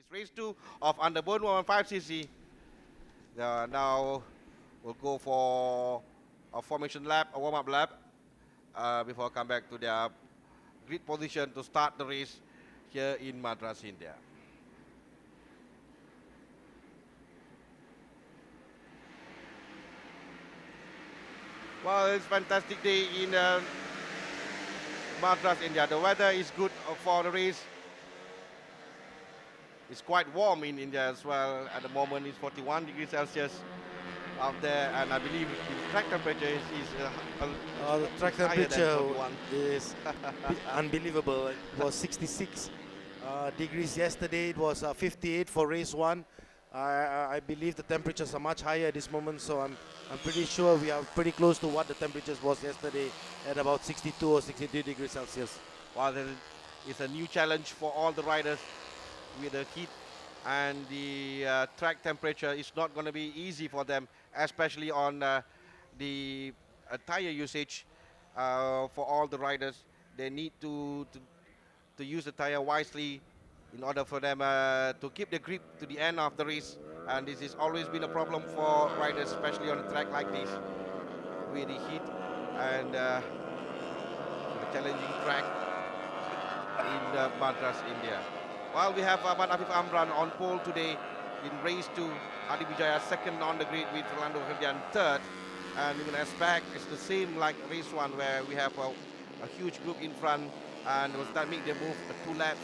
It's race 2 of Underbone 115cc. Now we'll go for a formation lap, a warm-up lap, before come back to their grid position to start the race here in Madras, India. Well, it's a fantastic day in Madras, India. The weather is good for the race. It's quite warm in India as well. At the moment, it's 41 degrees Celsius out there, and I believe the track temperature The track is higher than temperature 41. is unbelievable. It was 66 degrees yesterday. It was 58 for race 1. I believe the temperatures are much higher at this moment, so I'm pretty sure we are pretty close to what the temperatures was yesterday at about 62 or 63 degrees Celsius. Well, it's a new challenge for all the riders with the heat and the track temperature. It's not going to be easy for them, especially on the tire usage. For all the riders, they need to use the tire wisely in order for them to keep the grip to the end of the race. And this has always been a problem for riders, especially on a track like this, with the heat and the challenging track in Madras, India. While we have Ahmad Afif Amran on pole today in race 2, Hadi Vijaya second on the grid with Fernando Herdian third. And we're going to expect it's the same like race 1, where we have a huge group in front, and we'll start make the move 2 laps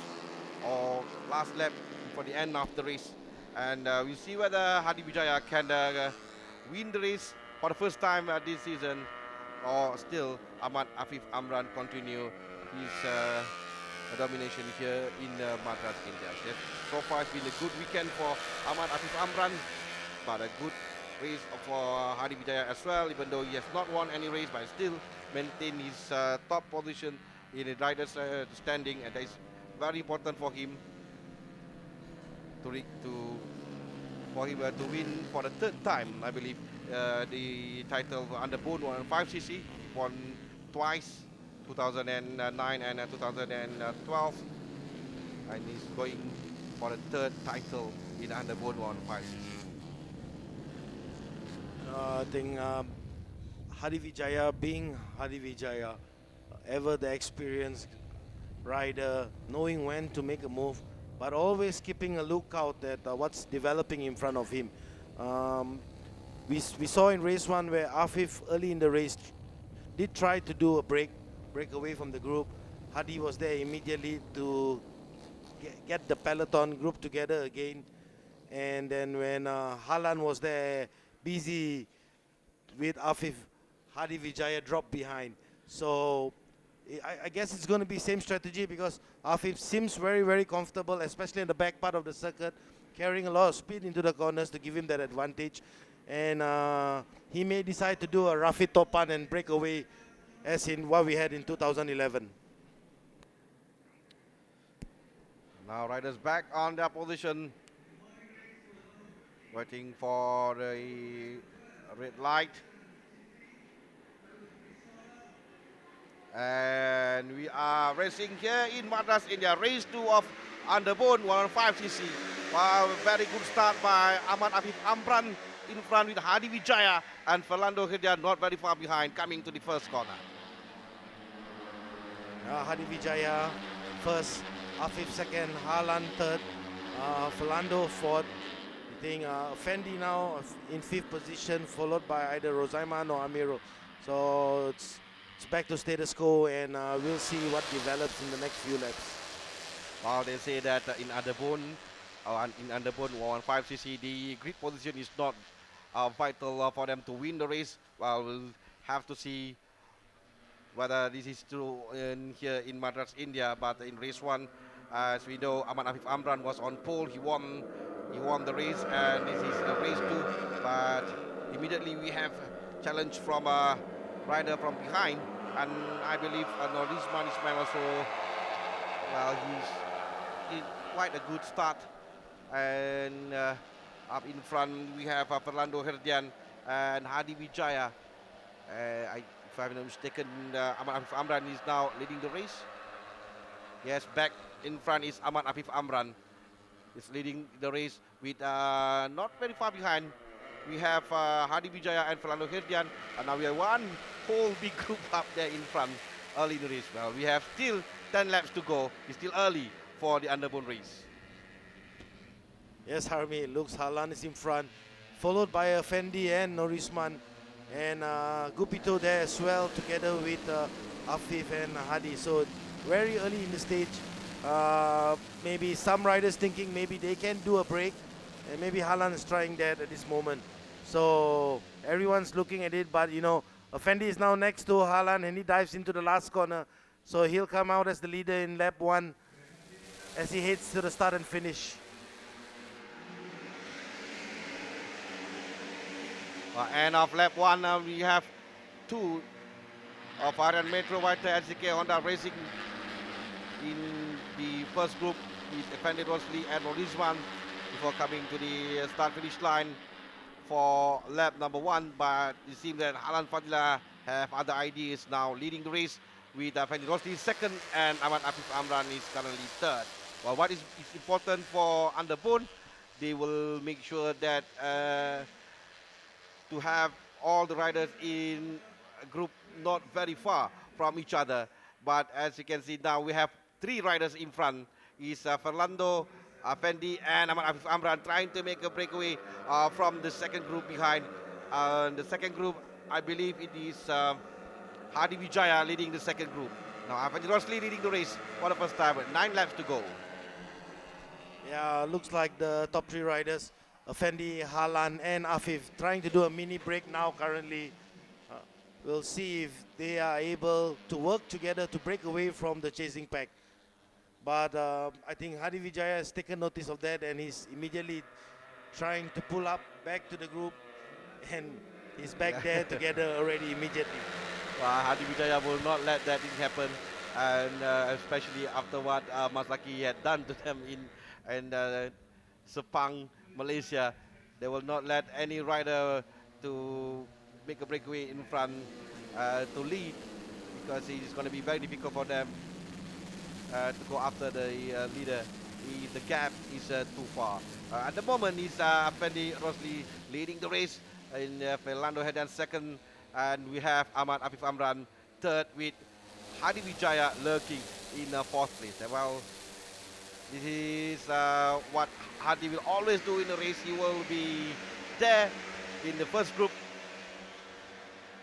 or last lap for the end of the race. And we'll see whether Hadi Vijaya can win the race for the first time this season, or still Ahmad Afif Amran continue his domination here in Madras, India. Yes, so far it's been a good weekend for Ahmad Afif Amran, but a good race for Hadi Vijaya as well, even though he has not won any race, but still maintain his top position in the riders standing, and that is very important for him to win for the third time, I believe, the title under Underbone 115cc. Won twice, 2009 and 2012, and he's going for the third title in Underbone 115cc. I think Hadi Vijaya, being Hadi Vijaya, ever the experienced rider, knowing when to make a move, but always keeping a lookout at what's developing in front of him. We saw in race 1 where Afif early in the race did try to do a break away from the group. Hadi was there immediately to get the peloton group together again. And then when Halan was there busy with Afif, Hadi Vijaya dropped behind. So I guess it's going to be same strategy, because Afif seems very, very comfortable, especially in the back part of the circuit, carrying a lot of speed into the corners to give him that advantage. And he may decide to do a Rafi Topan and break away, as in what we had in 2011. Now riders back on their position, waiting for the red light. And we are racing here in Madras, India. Race 2 of Underbone 115cc. Wow, very good start by Ahmad Afif Amran in front with Hadi Vijaya and Fernando Herdian not very far behind, coming to the first corner. Hadi Vijaya first, Afif second, Halan third, Fernando fourth. I think Fendi now in 5th position, followed by either Rosaiman or Amiro. So it's back to status quo, and we'll see what develops in the next few laps. Well, they say that in Underbone 115cc, the grid position is not vital for them to win the race. Well, we'll have to see whether this is true here in Madras, India. But in race 1, as we know, Ahmad Afif Amran was on pole. He won the race, and this is race 2. But immediately we have challenge from a rider from behind, and I believe Norisman Ismail also, well, he's in quite a good start. And up in front we have Fernando Herdian and Hadi Vijaya. If I'm not mistaken, Ahmad Afif Amran is now leading the race. Yes, back in front is Ahmad Afif Amran. is leading the race with not very far behind. We have Hadi Vijaya and Fernando Herdian, and now we have one whole big group up there in front early in the race. Well, we have still 10 laps to go. It's still early for the Underbone race. Yes, Harmi, it looks Harlan is in front, followed by Fendi and Norisman, and Gupito there as well, together with Afif and Hadi. So very early in the stage. Maybe some riders thinking maybe they can do a break, and maybe Harlan is trying that at this moment. So everyone's looking at it, but Fendi is now next to Harlan, and he dives into the last corner. So he'll come out as the leader in lap 1 as he heads to the start and finish. End of lap 1, we have two of Madras Motor Race Track LCK Honda Racing in the first group with Effendi Rosli and Rizwan before coming to the start finish line for lap number 1. But it seems that Halan Fadila have other ideas now, leading the race with Effendi Rosli second and Ahmad Afif Amran is currently third. Well, what is important for Underbone, they will make sure that to have all the riders in a group not very far from each other. But as you can see now, we have three riders in front. Is Fernando, Fendi, and Ahmad Afif Amran trying to make a breakaway from the second group behind. The second group, I believe it is Hadi Vijaya leading the second group. Now Fendi Rosli leading the race for the first time with 9 laps to go. Yeah, looks like the top 3 riders, Fendi, Harlan, and Afif, trying to do a mini break now currently. We'll see if they are able to work together to break away from the chasing pack. But I think Hadi Vijaya has taken notice of that, and he's immediately trying to pull up back to the group, and he's back there together already immediately. Hadi Vijaya will not let that thing happen, and especially after what Masaki had done to them in Sepang, Malaysia. They will not let any rider to make a breakaway in front to lead, because it is going to be very difficult for them to go after the leader. The gap is too far. At the moment, is Fendi Rosli leading the race, in Fernando Herdian second, and we have Ahmad Afif Amran third, with Hadi Vijaya lurking in fourth place. Well, this is what Hadi will always do in the race. He will be there in the first group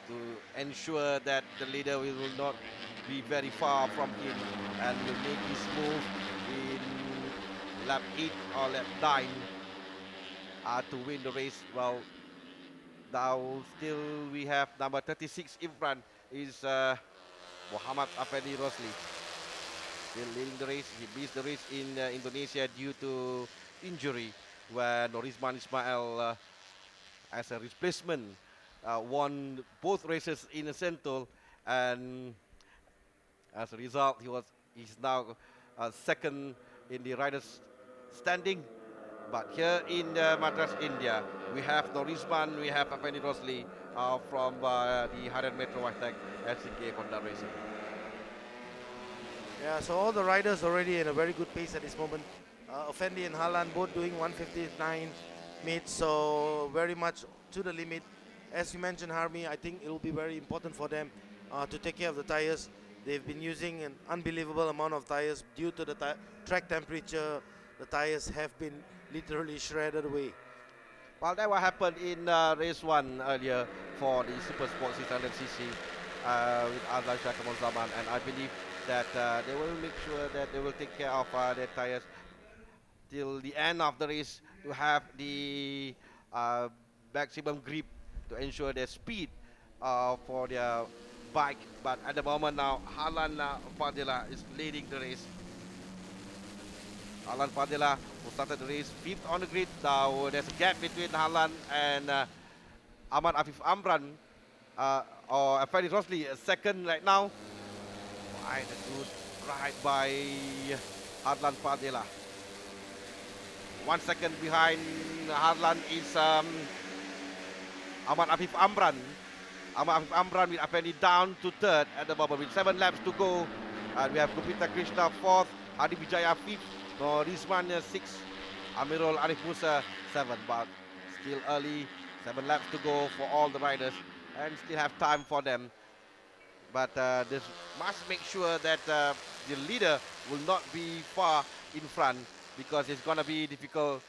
to ensure that the leader will not be very far from him, and will make his move in lap 8 or lap 9 to win the race. Well, now still we have number 36 in front is Muhammad Afendi Rosli. Still leading the race. He missed the race in Indonesia due to injury, where Norisman Ismail as a replacement won both races in a Sentul, and as a result he's now second in the riders standing. But here in Madras, India, we have Norisman, we have Afendi Rosli from the Madras Motor Race Track LCK Honda Racing. Yeah, so all the riders already in a very good pace at this moment. Fendi and Harlan both doing 159 mids, so very much to the limit. As you mentioned, Harmi, I think it will be very important for them to take care of the tires. They've been using an unbelievable amount of tires due to the track temperature. The tires have been literally shredded away. Well, that what happened in race 1 earlier for the Super Sport 600cc with Azhar Shah Zaman, and I believe that they will make sure that they will take care of their tires till the end of the race to have the maximum grip to ensure their speed for their bike. But at the moment now, Harlan Fadila is leading the race. Harlan Fadila, who started the race 5th on the grid. Now there's a gap between Harlan and Ahmad Afif Amran, or Fendi Rosli, second right now. Quite a good ride by Harlan Fadila. 1 second behind Harlan is Ahmad Afif Amran. Ahmad Afif Amran with Afendi down to third at the moment with 7 laps to go. And we have Gupita Krishna fourth, Hadi Vijaya fifth, Norisman sixth, Amirul Arif Musa 7, but still early. 7 laps to go for all the riders, and still have time for them. But this must make sure that the leader will not be far in front, because it's gonna be difficult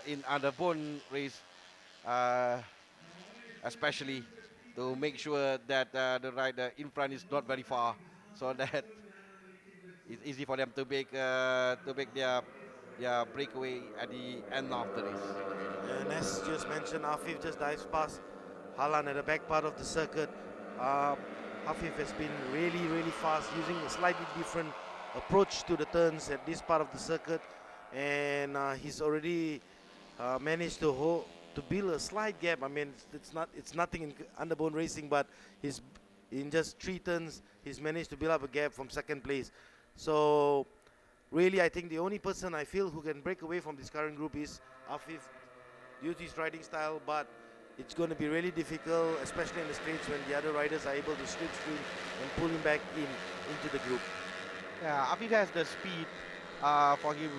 in Underbone race, uh, especially to make sure that the rider in front is not very far, so that it's easy for them to make their breakaway at the end of the race. And as just mentioned, Afif just dives past Halan at the back part of the circuit. Uh, Afif has been really fast, using a slightly different approach to the turns at this part of the circuit, and he's already managed to to build a slight gap. I mean, it's nothing in underbone racing, but he's in just 3 turns he's managed to build up a gap from second place. So really, I think the only person I feel who can break away from this current group is Afif, due to his riding style, but it's going to be really difficult, especially in the straights when the other riders are able to slipstream and pull him back into the group. Yeah, Afif has the speed for him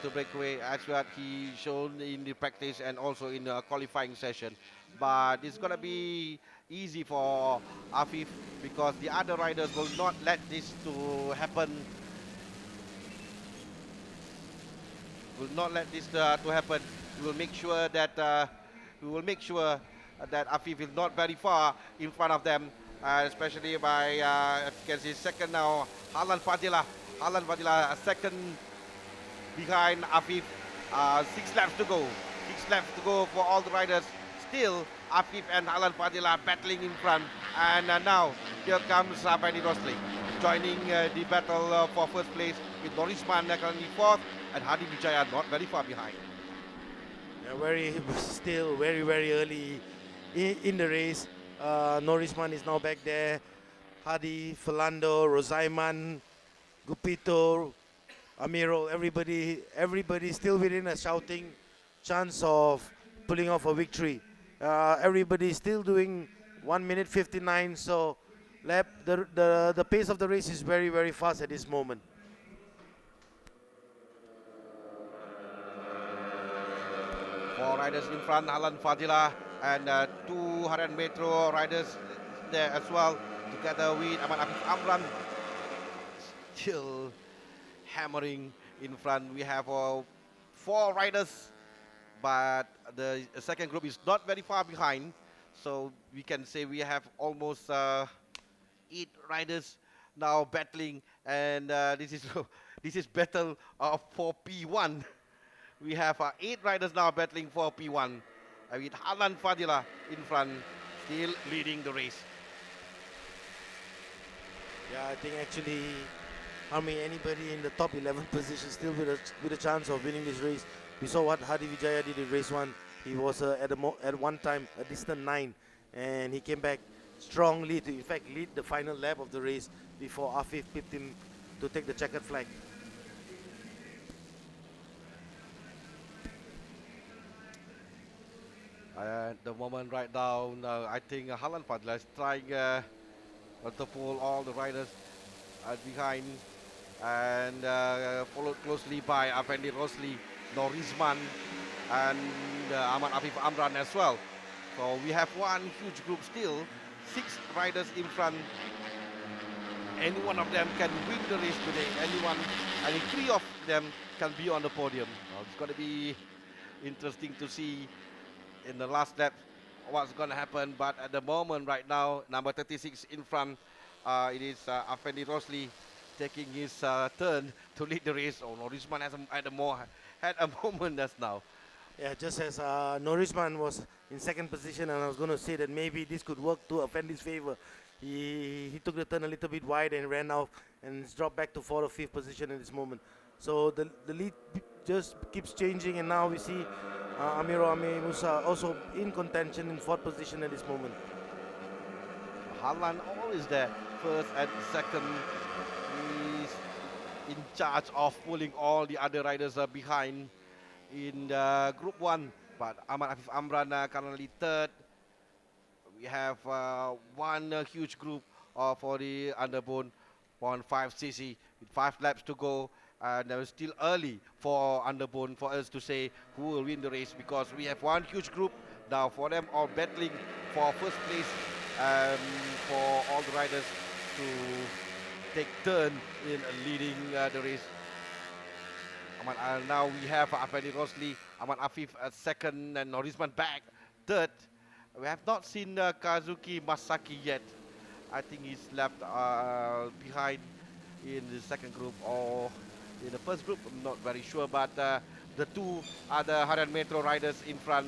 to break away, as what he shown in the practice and also in the qualifying session. But it's gonna be easy for Afif, because the other riders will not let this to happen. Will not let this to happen. We will make sure that Afif is not very far in front of them, especially by if you can see second now, Halan Fadila. Halan Fadila second behind Afif. 6 laps to go. 6 laps to go for all the riders. Still, Afif and Halan Fadila battling in front. And now, here comes Benny Rosley, joining the battle for first place with Norisman currently fourth, and Hadi Vijaya not very far behind. Yeah, still very early in the race. Norisman is now back there. Hadi, Philando, Rosaiman, Gupito, Amiro, everybody still within a shouting chance of pulling off a victory. Everybody still doing 1 minute 59, so the pace of the race is very fast at this moment. 4 riders in front, Alan Fadila, and 200 Metro riders there as well, together with Ahmad Afif Amran, still hammering in front. We have 4 riders, but the second group is not very far behind, so we can say we have almost 8 riders now battling, and this is this is battle for P1. We have 8 riders now battling for P1, with Halan Fadila in front, still leading the race. Yeah, I think actually, anybody in the top 11 position still with a chance of winning this race. We saw what Hadi Vijaya did in race 1. He was at one time a distant 9, and he came back strongly to in fact lead the final lap of the race before Afif pipped him to take the checkered flag. At the moment right now, I think Halan Fadila is trying to pull all the riders behind, and followed closely by Afendi Rosli, Norizman, and Ahmad Afif Amran as well. So we have one huge group still, 6 riders in front. Any one of them can win the race today. Any 3 of them can be on the podium. It's going to be interesting to see in the last lap what's going to happen. But at the moment right now, number 36 in front, it is Afendi Rosli taking his turn to lead the race. Oh, Norisman had a moment just now. Yeah, just as Norisman was in second position, and I was going to say that maybe this could work to Afendi's favor. He took the turn a little bit wide and ran off, and it's dropped back to 4th or 5th position at this moment. So the lead just keeps changing, and now we see Amiro Ame Musa also in contention in 4th position at this moment. Harlan always there, first and second. He's in charge of pulling all the other riders behind in Group 1. But Ahmad Afif Amran currently third. We have one huge group for the Underbone 115cc with 5 laps to go. And it's still early for Underbone for us to say who will win the race because we have one huge group now for them all battling for first place for all the riders to take turn in leading the race. Now we have Afeni Rosli, Ahmad Afif second, and Norisman back third. We have not seen Kazuki Masaki yet. I think he's left behind in the second group or in the first group. I'm not very sure, but the two other 100 metro riders in front,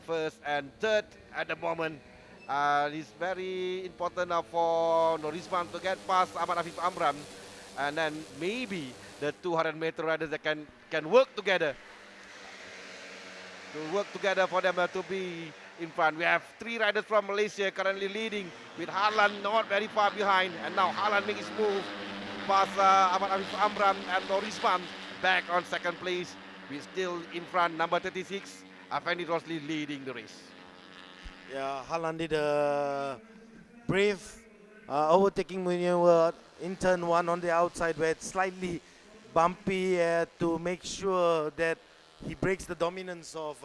first and third at the moment. It's very important for Norisman to get past Ahmad Afif Amran, and then maybe the 200 meter riders that can work together for them to be in front. We have three riders from Malaysia currently leading, with Harlan not very far behind, and now Harlan makes his move past Ahmad Afif Amran and Norisman back on second place. We're still in front, number 36, Afendi Rosli leading the race. Yeah, Haaland did a brave overtaking maneuver in turn one on the outside where it's slightly bumpy to make sure that he breaks the dominance of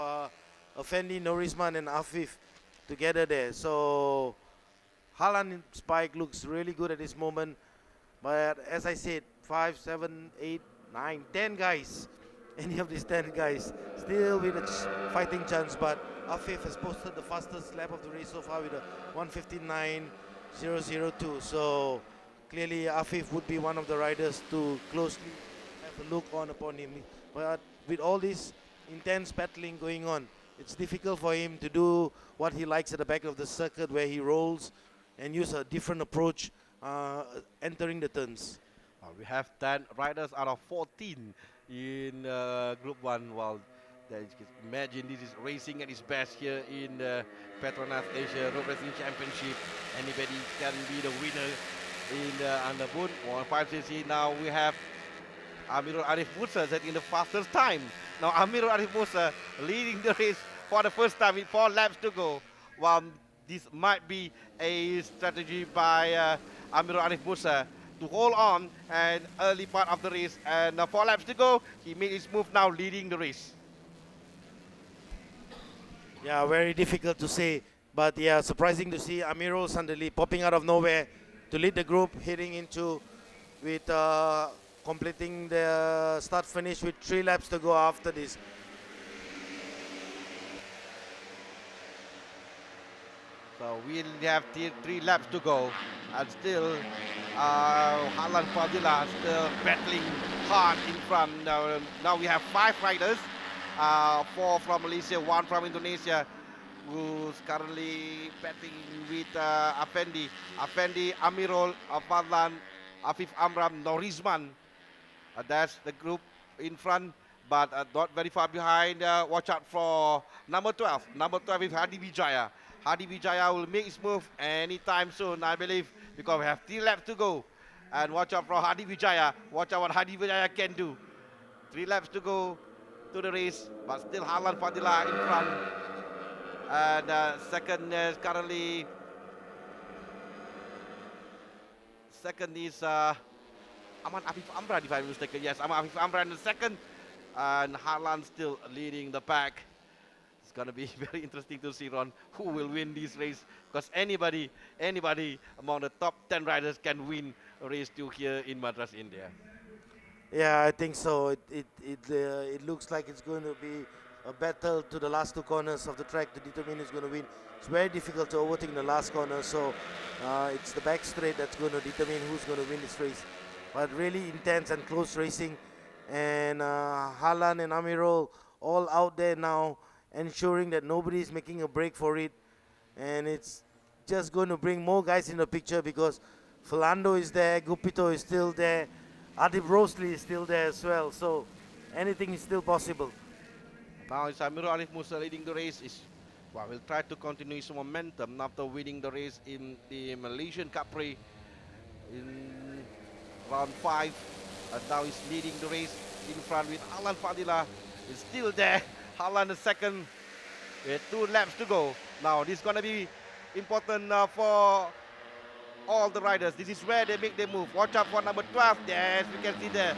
Effendi, Norisman and Afif together there. So Haaland Spike looks really good at this moment. But as I said, 5, 7, 8, 9, 10 guys, any of these 10 guys, still with a fighting chance. But Afif has posted the fastest lap of the race so far with a 1:59.002. So clearly Afif would be one of the riders to closely have a look on upon him. But with all this intense battling going on, it's difficult for him to do what he likes at the back of the circuit where he rolls and use a different approach entering the turns. We have 10 riders out of 14 in Group 1. Well, imagine this is racing at its best here in the PETRONAS Asia Road Racing Championship. Anybody can be the winner in the Underbone 115cc. Now we have Amirul Arif Musa setting the fastest time. Now Amirul Arif Musa leading the race for the first time with 4 laps to go. Well, this might be a strategy by Amirul Arif Musa to hold on and early part of the race. And 4 laps to go, he made his move now leading the race. Yeah, very difficult to say. But yeah, surprising to see Amirul suddenly popping out of nowhere to lead the group, heading into with completing the start finish with 3 laps to go after this. So we'll have 3 laps to go, and still Halan Fadila still battling hard in front. Now we have 5 riders, 4 from Malaysia, 1 from Indonesia, who's currently battling with Afendi, Amirul, Fadlan, Afif Amram, Norisman. That's the group in front, but not very far behind. Watch out for number 12. Number 12 is Hadi Wijaya. Hadi Wijaya will make his move anytime soon, I believe, because we have 3 laps to go. And watch out for Hadi Wijaya. Watch out what Hadi Wijaya can do. 3 laps to go to the race, but still Harlan Fadila in front. And second is currently... Second is Ahmad Afif Amran, if I'm mistaken. Yes, Ahmad Afif Amran in second. And Harlan still leading the pack. It's going to be very interesting to see, Ron, who will win this race. Because anybody among the top 10 riders can win a race too here in Madras, India. Yeah, I think so. It looks like it's going to be a battle to the last 2 corners of the track to determine who's going to win. It's very difficult to overtake in the last corner, so it's the back straight that's going to determine who's going to win this race. But really intense and close racing, and Halan and Amirul all out there now, ensuring that nobody is making a break for it, and it's just going to bring more guys in the picture because Philando is there, Gupito is still there, Adib Rosli is still there as well, so anything is still possible. Now it's Amirul Arif Musa leading the race. Well, will try to continue his momentum after winning the race in the Malaysian Cup Prix in round 5. And now he's leading the race in front with Alan Fadila. Is still there. Alan is second with 2 laps to go. Now this is going to be important for all the riders. This is where they make their move. Watch out for number 12. Yes, we can see there.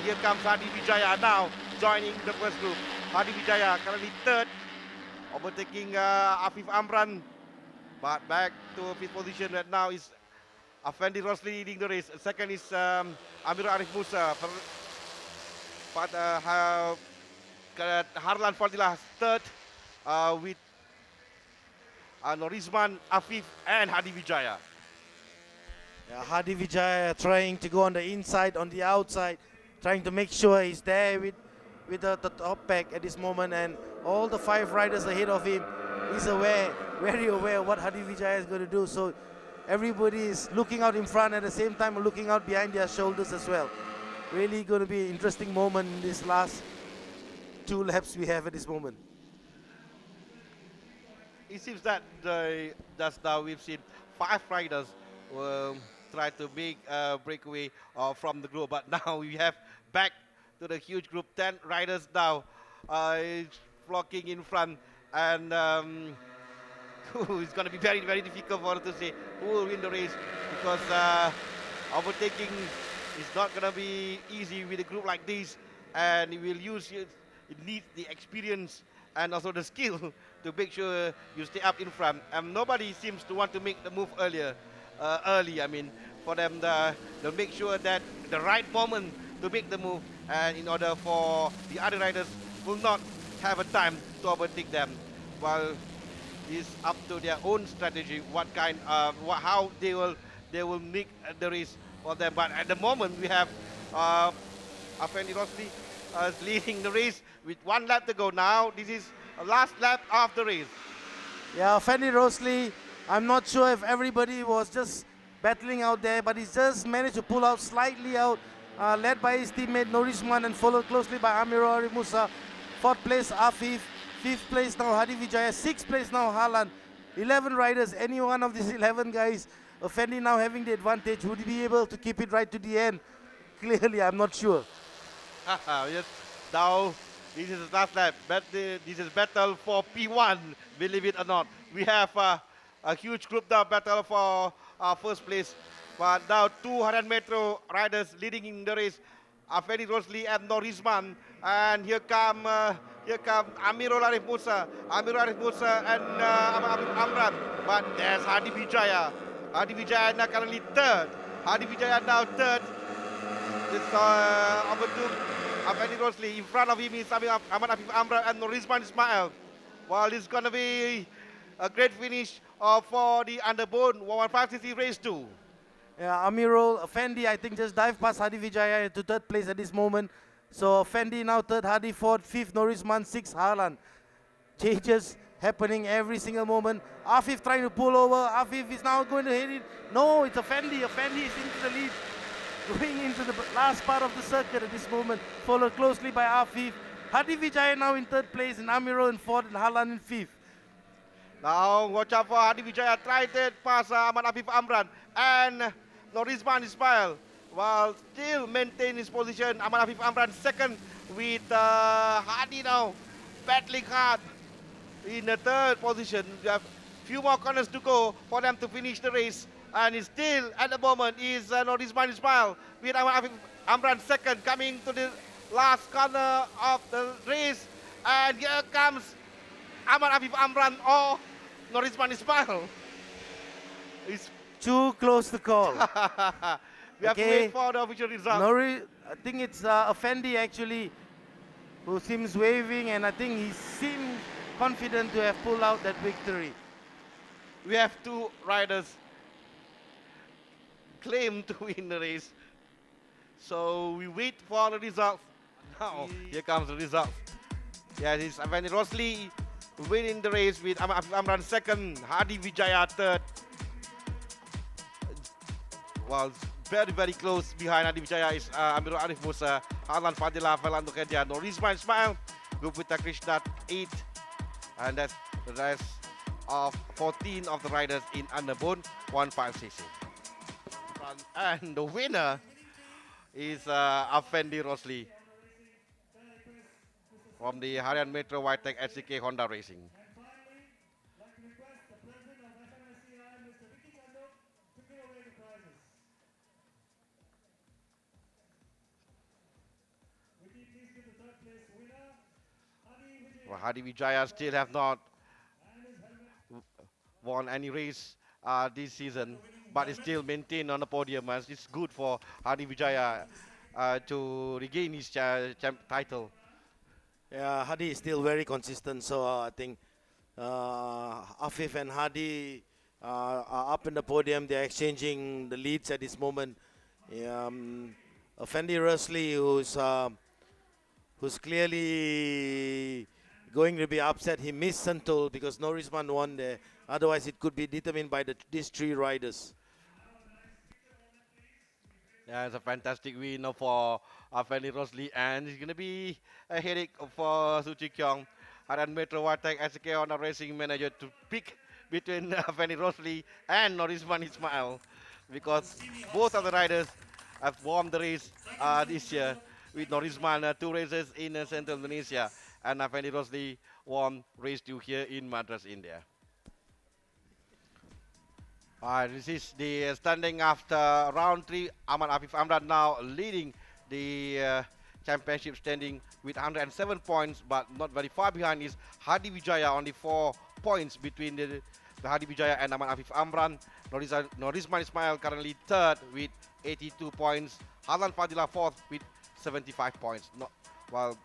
Here comes Hadi Vijaya now joining the first group. Hadi Vijaya currently third, overtaking Afif Amran. But back to fifth position right now is Afendi Rosli leading the race. Second is Amir Arif Musa. But Harlan Fadilah third with Norizman, Afif and Hadi Vijaya. Yeah, Hadi Vijaya trying to go on the inside, on the outside, trying to make sure he's there with the top pack at this moment, and all the 5 riders ahead of him. He's aware, very aware of what Hadi Vijaya is going to do. So everybody is looking out in front at the same time looking out behind their shoulders as well. Really going to be an interesting moment in this last 2 laps we have at this moment. It seems that just now we've seen 5 riders try to make a breakaway from the group, but now we have back to the huge group, 10 riders now flocking in front, and it's going to be very, very difficult for us to say who will win the race, because overtaking is not going to be easy with a group like this, and it will use it needs the experience and also the skill to make sure you stay up in front. And nobody seems to want to make the move early. I mean, for them to make sure that the right moment to make the move, and in order for the other riders will not have a time to overtake them. While it's up to their own strategy, how they will make the race for them. But at the moment, we have Afendi Rosli leading the race with 1 lap to go now. This is the last lap of the race. Yeah, Fendi Rosley, I'm not sure if everybody was just battling out there, but he's just managed to pull out slightly out, led by his teammate Norisman and followed closely by Amiro Ari Musa. 4th place Afif, 5th place now Hadi Vijaya, 6th place now Harlan. 11 riders, any one of these 11 guys, Fendi now having the advantage. Would he be able to keep it right to the end? Clearly, I'm not sure. Yes, now this is the last lap. This is battle for P1, believe it or not. We have a huge group now battle for first place. But now 200 metro riders leading in the race. Fendi Rosli and Norizman. And here come Amirul Arif Musa. And Amran. But there's Hadi Vijaya. Hadi Vijaya now currently third. Hadi Vijaya now third. It's Abatum Afendi Rosli. In front of him is Ahmad Afif Amran and Norizman Ismail. Well, it's going to be a great finish for the Underbone 115cc race 2. Yeah, Amirul, Fendi, I think just dive past Hadi Vijaya to 3rd place at this moment. So Fendi now 3rd, Hadi 4th, 5th, Norisman, 6th, Harlan. Changes happening every single moment. Afif trying to pull over. Afif is now going to hit it. No, it's a Fendi. A Fendi is into the lead, going into the last part of the circuit at this moment, followed closely by Afif. Hadi Vijaya now in 3rd place, and Amiro in 4th, and Harlan in 5th. Now watch out for Hadi Vijaya, tried it past Ahmad Afif Amran and Norizman Ismail, while still maintain his position. Ahmad Afif Amran second with Hadi now battling hard in the 3rd position. We have few more corners to go for them to finish the race, and it's still at the moment is Norizman Ismail with Ahmad Afif Amran second, coming to the last corner of the race, and here comes Ahmad Afif Amran or Norizman Ismail. It's Too close to call. we have to wait for the official result. I think it's Fendi actually who seems waving, and I think he seems confident to have pulled out that victory. We have 2 riders claim to win the race. So we wait for the results. Now, here comes the result. Yeah, it's Avani Rosli winning the race with Amran second, Hadi Vijaya third. Well, very, very close behind Hadi Vijaya is Amirul Arif Musa, Harlan Fadilah, Philando Kedia, Norizman Ismail, Gupita Krishna 8. And that's the rest of 14 of the riders in Underbone 115cc. And the winner is Afendi Rosli from the Harian Metro Whitetech SCK Honda Racing. Well, Hadi Vijaya still have not won any race this season, but is still maintained on the podium. As it's good for Hadi Vijaya to regain his title. Yeah, Hadi is still very consistent, so I think Afif and Hadi are up in the podium. They're exchanging the leads at this moment. Fendi Rosli, who's clearly going to be upset. He missed Santul because Norrisman won there. Otherwise, it could be determined by these three riders. Yeah, it's a fantastic win for Fanny Rosley, and it's going to be a headache for Suchi Kyung. And Metro Watek SK on a racing manager to pick between Fanny Rosley and Norisman Ismail, because both of the riders have won the race this year, with Norisman 2 races in Central Indonesia, and Fanny Rosley won race 2 here in Madras, India. This is the standing after round 3. Ahmad Afif Amran now leading the championship standing with 107 points, but not very far behind is Hadi Wijaya, only 4 points between the Hadi Wijaya and Ahmad Afif Amran. Norisman Ismail currently third with 82 points. Halan Fadila fourth with 75 points. While